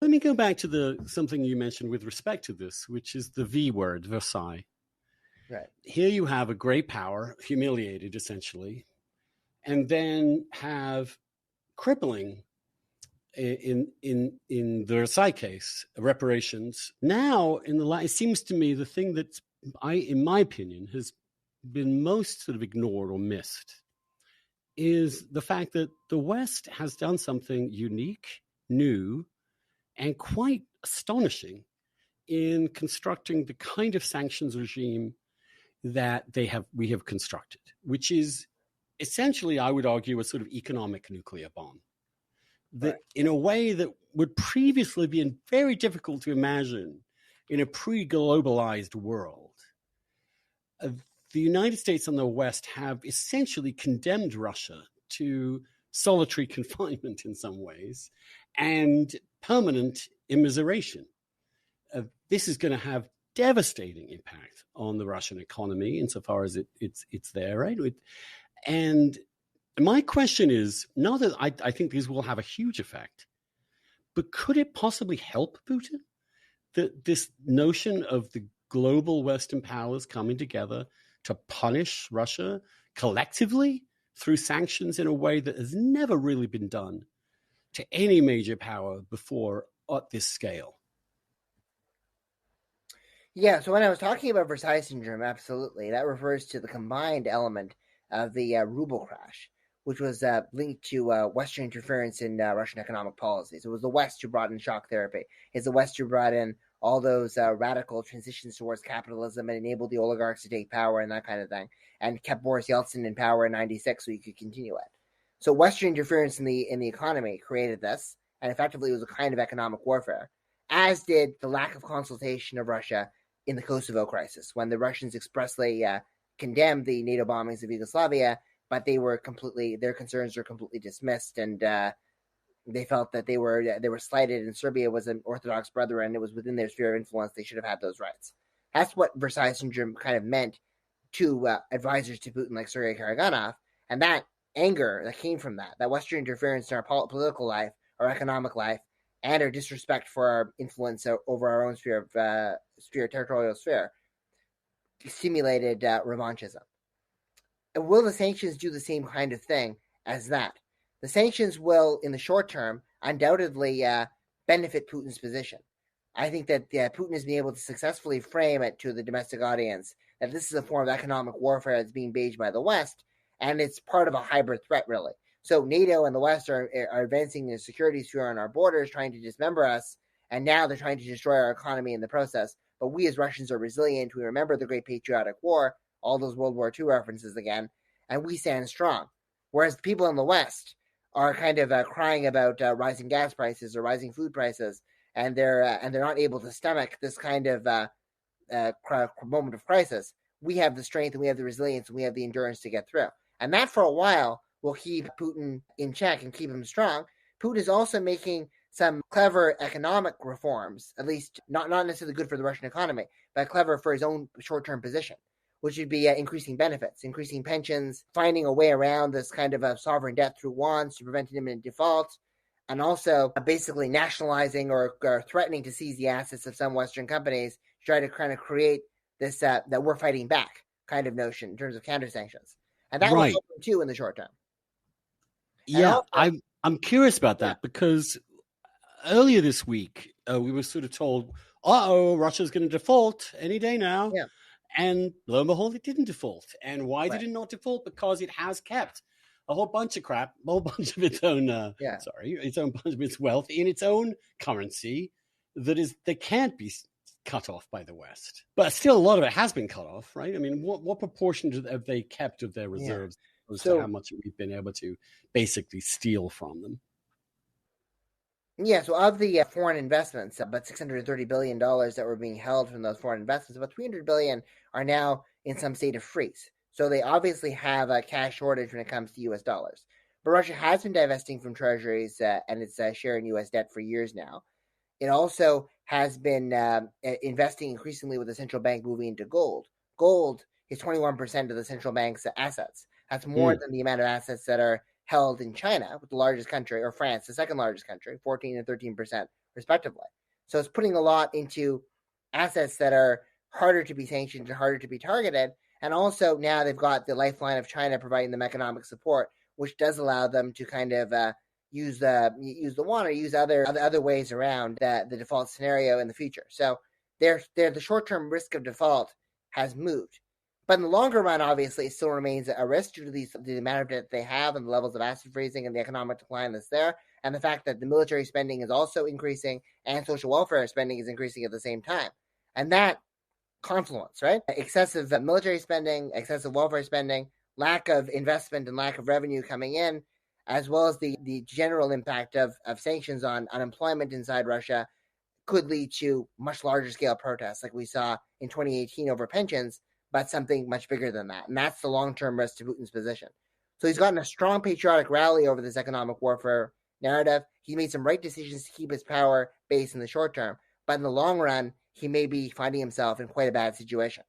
Let me go back to something you mentioned with respect to this, which is the V word, Versailles. Right. Here you have a great power, humiliated essentially, and then have crippling in the Versailles case reparations. Now, it seems to me the thing that in my opinion, has been most sort of ignored or missed is the fact that the West has done something unique, new, and quite astonishing in constructing the kind of sanctions regime that we have constructed, which is essentially, I would argue, a sort of economic nuclear bomb. That in a way that would previously be very difficult to imagine in a pre-globalized world. The United States and the West have essentially condemned Russia to solitary confinement in some ways and permanent immiseration. This is going to have devastating impact on the Russian economy insofar as it's there, right? And my question is, now that I think these will have a huge effect, but could it possibly help Putin? That this notion of the global Western powers coming together to punish Russia collectively through sanctions in a way that has never really been done to any major power before at this scale. Yeah, so when I was talking about Versailles syndrome, absolutely, that refers to the combined element of the ruble crash, which was linked to Western interference in Russian economic policies. It was the West who brought in shock therapy. It's the West who brought in all those radical transitions towards capitalism and enabled the oligarchs to take power and that kind of thing, and kept Boris Yeltsin in power in '96 so he could continue it. So Western interference in the economy created this, and effectively it was a kind of economic warfare, as did the lack of consultation of Russia in the Kosovo crisis, when the Russians expressly condemned the NATO bombings of Yugoslavia, but their concerns were completely dismissed, and they felt that they were slighted, and Serbia was an Orthodox brethren. It was within their sphere of influence. They should have had those rights. That's what Versailles syndrome kind of meant to advisors to Putin like Sergei Karaganov, and that anger that came from that Western interference in our political life, our economic life, and our disrespect for our influence over our own territorial sphere, stimulated revanchism. And will the sanctions do the same kind of thing as that? The sanctions will, in the short term, undoubtedly benefit Putin's position. I think that Putin has been able to successfully frame it to the domestic audience that this is a form of economic warfare that's being waged by the West, and it's part of a hybrid threat, really. So NATO and the West are advancing the security sphere on our borders, trying to dismember us, and now they're trying to destroy our economy in the process. But we as Russians are resilient. We remember the Great Patriotic War, all those World War II references again, and we stand strong. Whereas the people in the West are kind of crying about rising gas prices or rising food prices, and they're not able to stomach this kind of moment of crisis. We have the strength and we have the resilience and we have the endurance to get through. And that for a while will keep Putin in check and keep him strong. Putin is also making some clever economic reforms, at least not necessarily good for the Russian economy, but clever for his own short-term position, which would be increasing benefits, increasing pensions, finding a way around this kind of sovereign debt through bonds to prevent imminent default, and also basically nationalizing or threatening to seize the assets of some Western companies to try to kind of create this that we're fighting back kind of notion in terms of counter-sanctions. And that will help him too in the short term. Yeah, I'm curious about that because earlier this week we were sort of told, Russia's going to default any day now. Yeah. And lo and behold, it didn't default. And why did it not default? Because it has kept a whole bunch of crap, a whole bunch of its own, its own bunch of its wealth in its own currency that can't be cut off by the West. But still, a lot of it has been cut off, right? I mean, what proportion have they kept of their reserves as to how much we've been able to basically steal from them? Yeah, so of the foreign investments, about $630 billion that were being held from those foreign investments, about $300 billion are now in some state of freeze. So they obviously have a cash shortage when it comes to U.S. dollars. But Russia has been divesting from treasuries and its share in U.S. debt for years now. It also has been investing increasingly with the central bank moving into gold. Gold is 21% of the central bank's assets. That's more than the amount of assets that are held in China, with the largest country, or France, the second largest country, 14 and 13% respectively. So it's putting a lot into assets that are harder to be sanctioned and harder to be targeted. And also now they've got the lifeline of China providing them economic support, which does allow them to kind of use the yuan or use other ways around the default scenario in the future. So the short-term risk of default has moved. But in the longer run, obviously, it still remains a risk due to the amount of debt they have and the levels of asset freezing and the economic decline that's there, and the fact that the military spending is also increasing and social welfare spending is increasing at the same time. And that confluence, right? Excessive military spending, excessive welfare spending, lack of investment and lack of revenue coming in, as well as the general impact of sanctions on unemployment inside Russia could lead to much larger scale protests like we saw in 2018 over pensions, but something much bigger than that. And that's the long-term risk to Putin's position. So he's gotten a strong patriotic rally over this economic warfare narrative. He made some right decisions to keep his power base in the short term, but in the long run, he may be finding himself in quite a bad situation.